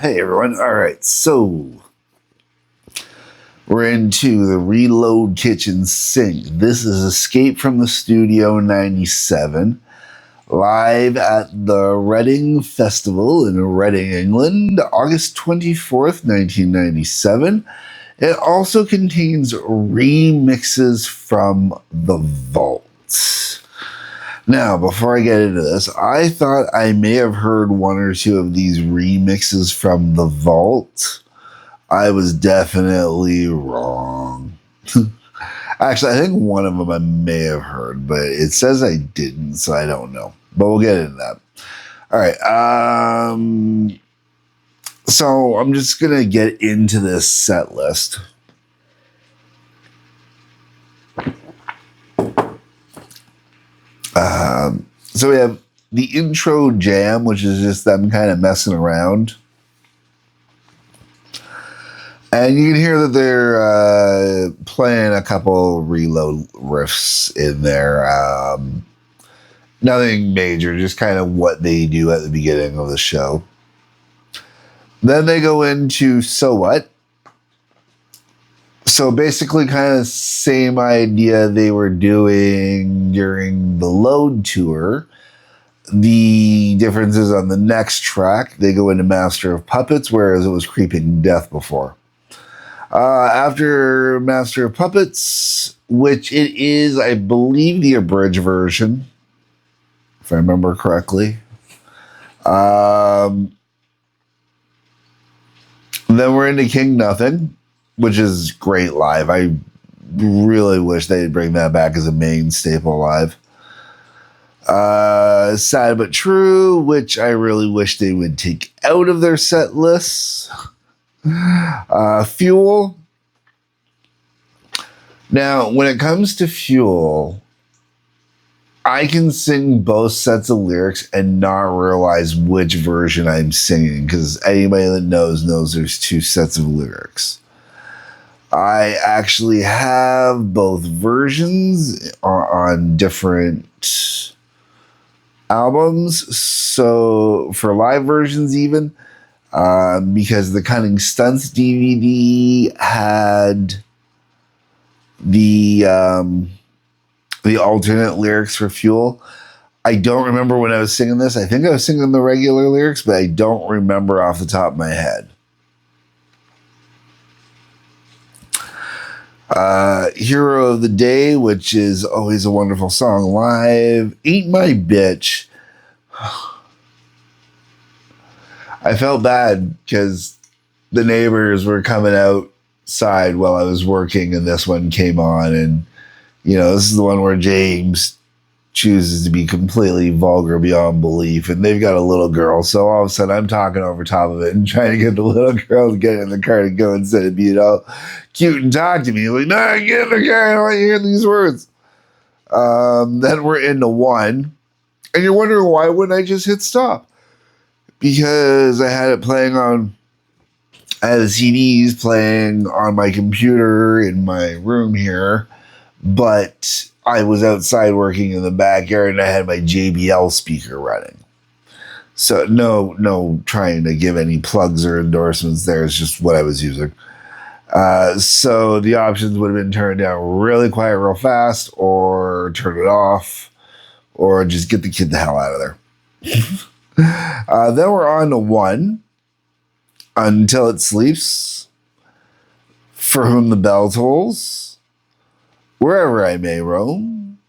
Hey everyone. All right, so we're into the Reload Kitchen Sink. This is Escape from the Studio 97, live at the Reading Festival in Reading, England, August 24th, 1997. It also contains remixes from the Vault. Now, before I get into this, I thought I may have heard one or two of these remixes from the Vault. I was definitely wrong. Actually, I think one of them I may have heard, but it says I didn't, so I don't know. But we'll get into that. All right. So I'm just going to get into this set list. So we have the intro jam, which is just them kind of messing around. And you can hear that they're playing a couple reload riffs in there. Nothing major, just kind of what they do at the beginning of the show. Then they go into So What? So basically kind of same idea they were doing during the Load tour. The difference is on the next track, they go into Master of Puppets, whereas it was Creeping Death before. After Master of Puppets, which it is, I believe, the abridged version, if I remember correctly. Then we're into King Nothing, which is great live. I really wish they'd bring that back as a main staple live. Sad But True, which I really wish they would take out of their set lists. Fuel. Now, when it comes to Fuel, I can sing both sets of lyrics and not realize which version I'm singing, because anybody that knows there's two sets of lyrics. I actually have both versions on different albums, so for live versions even, because the Cunning Stunts DVD had the alternate lyrics for Fuel. I don't remember when I was singing this. I think I was singing the regular lyrics, but I don't remember off the top of my head. Hero of the Day, which is always a wonderful song live. Ain't My Bitch. I felt bad because the neighbors were coming outside while I was working, and this one came on, and this is the one where James chooses to be completely vulgar beyond belief, and they've got a little girl, so all of a sudden I'm talking over top of it and trying to get the little girl to get in the car and go instead of being all cute and talk to me. Like, no, get in the car, I don't want to hear these words. Then we're into One, and you're wondering why wouldn't I just hit stop? Because I had it playing on, I had the CDs playing on my computer in my room here, but I was outside working in the backyard and I had my JBL speaker running. So no trying to give any plugs or endorsements there. It's just what I was using. So the options would have been turn it down really quiet real fast, or turn it off, or just get the kid the hell out of there. Then we're on to One, Until It Sleeps, For Whom the Bell Tolls, Wherever I May Roam,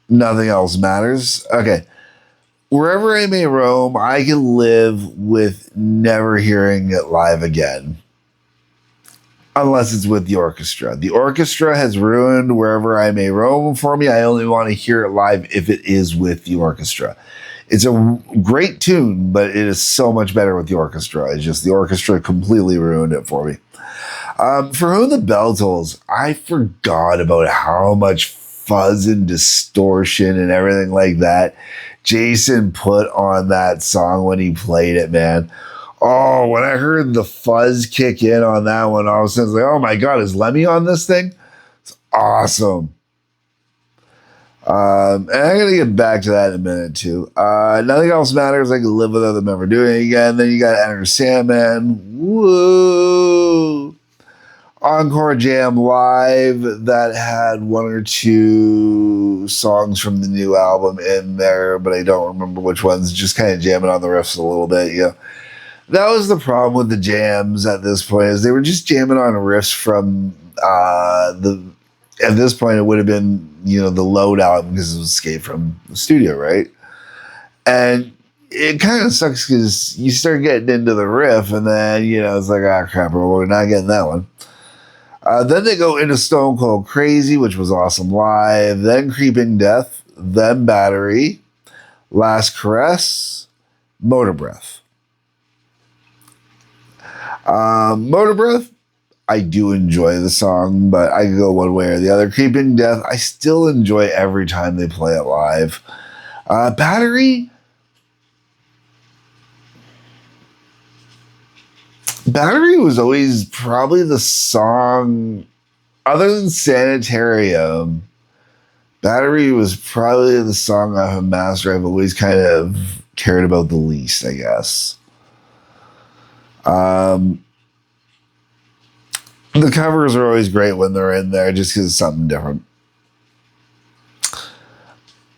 Nothing Else Matters. Okay. Wherever I May Roam, I can live with never hearing it live again. Unless it's with the orchestra. The orchestra has ruined Wherever I May Roam for me. I only want to hear it live if it is with the orchestra. It's a great tune, but it is so much better with the orchestra. It's just the orchestra completely ruined it for me. For Whom the Bell Tolls, I forgot about how much fuzz and distortion and everything like that Jason put on that song when he played it, man. Oh, when I heard the fuzz kick in on that one, all of a sudden, I was like, oh my God, is Lemmy on this thing? It's awesome. And I'm gonna get back to that in a minute too. Nothing else matters. I can live without them ever doing it again. Then you got Enter Sandman. Woo! Encore Jam Live that had one or two songs from the new album in there, but I don't remember which ones. Just kind of jamming on the riffs a little bit. You know, that was the problem with the jams at this point, is they were just jamming on riffs from the. At this point, it would have been, you know, the Load album, because it was Escape from the Studio, right? And it kind of sucks because you start getting into the riff, and then, you know, it's like, ah, crap, we're not getting that one. Then they go into Stone Cold Crazy, which was awesome live. Then Creeping Death. Then Battery. Last Caress. Motor Breath. Motor Breath, I do enjoy the song, but I could go one way or the other. Creeping Death, I still enjoy every time they play it live. Battery was always probably the song, other than Sanitarium, Battery was probably the song off of Master I've always kind of cared about the least, I guess. The covers are always great when they're in there, just because it's something different.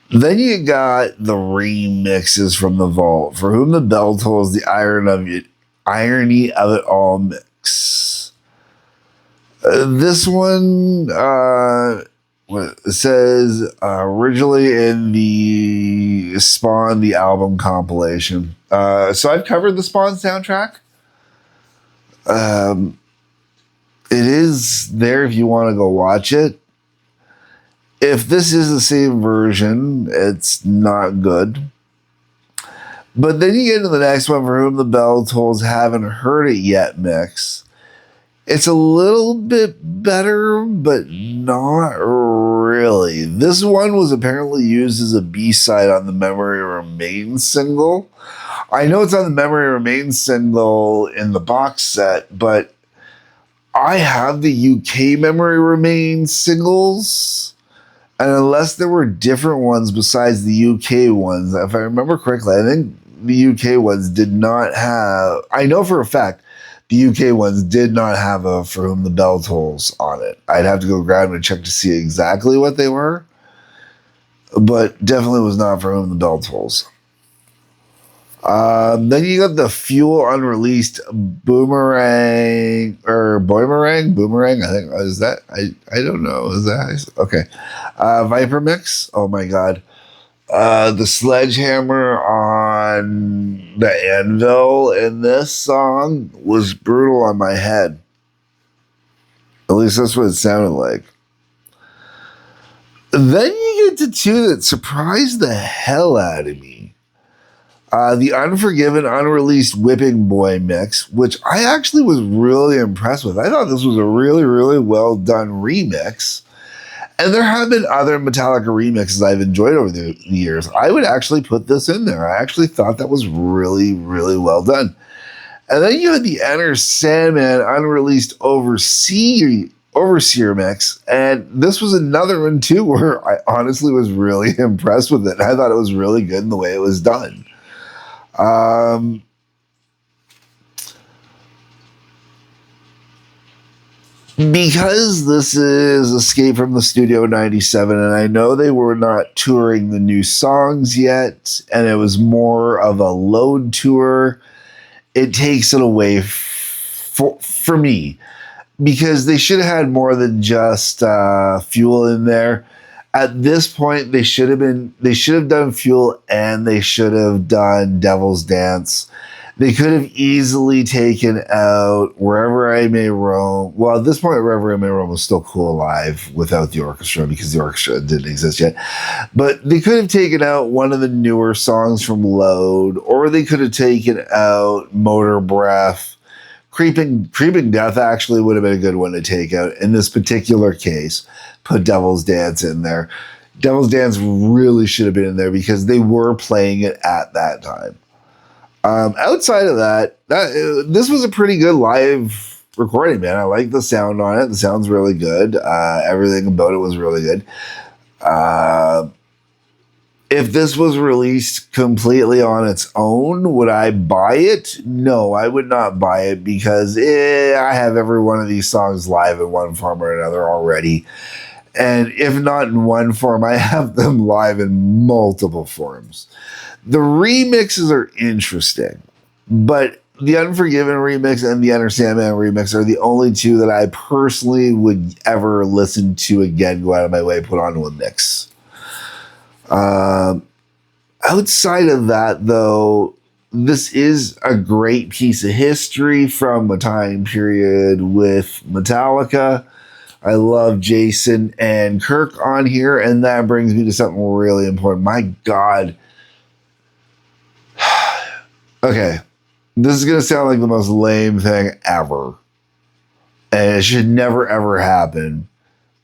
Then you got the remixes from the vault. For Whom the Bell Tolls, the irony of it all mix. This one, it says originally in the Spawn the album compilation. So I've covered the Spawn soundtrack. It is there if you want to go watch it. If this is the same version, it's not good. But then you get to the next one, For Whom the Bell Tolls, Haven't Heard It Yet mix. It's a little bit better, but not really. This one was apparently used as a B-side on the Memory Remains single. I know it's on the Memory Remains single in the box set, but I have the UK Memory Remains singles, and unless there were different ones besides the UK ones, if I remember correctly, I think the UK ones did not have, I know for a fact, the UK ones did not have a For Whom the Bell Tolls on it. I'd have to go grab them and check to see exactly what they were, but definitely was not For Whom the Bell Tolls. Then you got the Fuel unreleased Boomerang, I think, is that, I don't know, is that, okay. Viper mix, oh my god. The sledgehammer on the anvil in this song was brutal on my head. At least that's what it sounded like. Then you get to two that surprised the hell out of me. The Unforgiven unreleased Whipping Boy mix, which I actually was really impressed with. I thought this was a really, really well done remix. And there have been other Metallica remixes I've enjoyed over the years. I would actually put this in there. I actually thought that was really, really well done. And then you had the Enter Sandman unreleased Overseer mix. And this was another one too where I honestly was really impressed with it. I thought it was really good in the way it was done. Because this is Escape from the Studio 97, and I know they were not touring the new songs yet, and it was more of a load tour, it takes it away for me, because they should have had more than just Fuel in there. At this point, they should have done Fuel, and they should have done Devil's Dance. They could have easily taken out Wherever I May Roam. Well, at this point, Wherever I May Roam was still cool live without the orchestra, because the orchestra didn't exist yet. But they could have taken out one of the newer songs from Load, or they could have taken out Motor Breath. Creeping Death actually would have been a good one to take out. In this particular case, put Devil's Dance in there. Devil's Dance really should have been in there because they were playing it at that time. Outside of that, this was a pretty good live recording, man. I like the sound on it. The sound's really good. Everything about it was really good. If this was released completely on its own, would I buy it? No, I would not buy it because I have every one of these songs live in one form or another already. And if not in one form, I have them live in multiple forms. The remixes are interesting, but the Unforgiven remix and the Understand Man remix are the only two that I personally would ever listen to again, go out of my way, put onto a mix. Outside of that, though, this is a great piece of history from a time period with Metallica. I love Jason and Kirk on here, and that brings me to something really important. My God. Okay, this is going to sound like the most lame thing ever, and it should never, ever happen.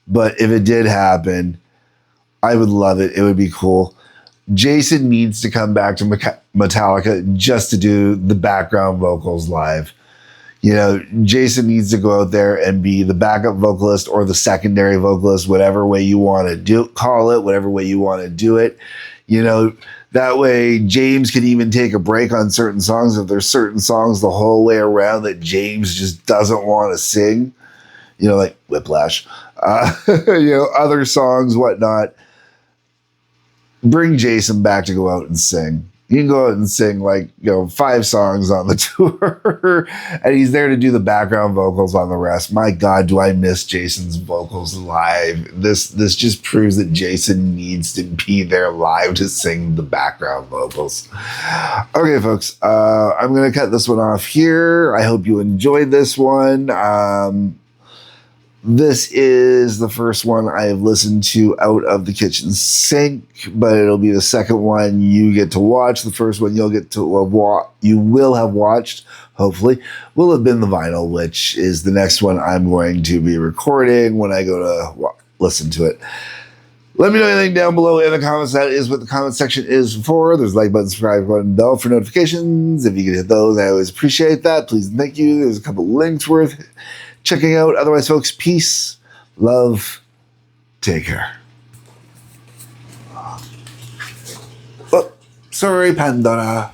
But if it did happen, I would love it. It would be cool. Jason needs to come back to Metallica just to do the background vocals live. You know, Jason needs to go out there and be the backup vocalist or the secondary vocalist, whatever way you want to call it, whatever way you want to do it. You know, that way James can even take a break on certain songs if there's certain songs the whole way around that James just doesn't want to sing. You know, like Whiplash, you know, other songs, whatnot. Bring Jason back to go out and sing. You can go out and sing 5 songs on the tour, and he's there to do the background vocals on the rest. My God, do I miss Jason's vocals live? This just proves that Jason needs to be there live to sing the background vocals. Okay, folks, I'm going to cut this one off here. I hope you enjoyed this one. This is the first one I have listened to out of the kitchen sink, but it'll be the second one you get to watch. The first one you will have watched, hopefully, will have been the vinyl, which is the next one I'm going to be recording when I go to listen to it. Let me know anything down below in the comments. That is what the comment section is for. There's a like button, subscribe button, bell for notifications. If you can hit those, I always appreciate that. Please and thank you. There's a couple links worth checking out. Otherwise, folks, peace, love, take care. Oh, sorry, Pandora.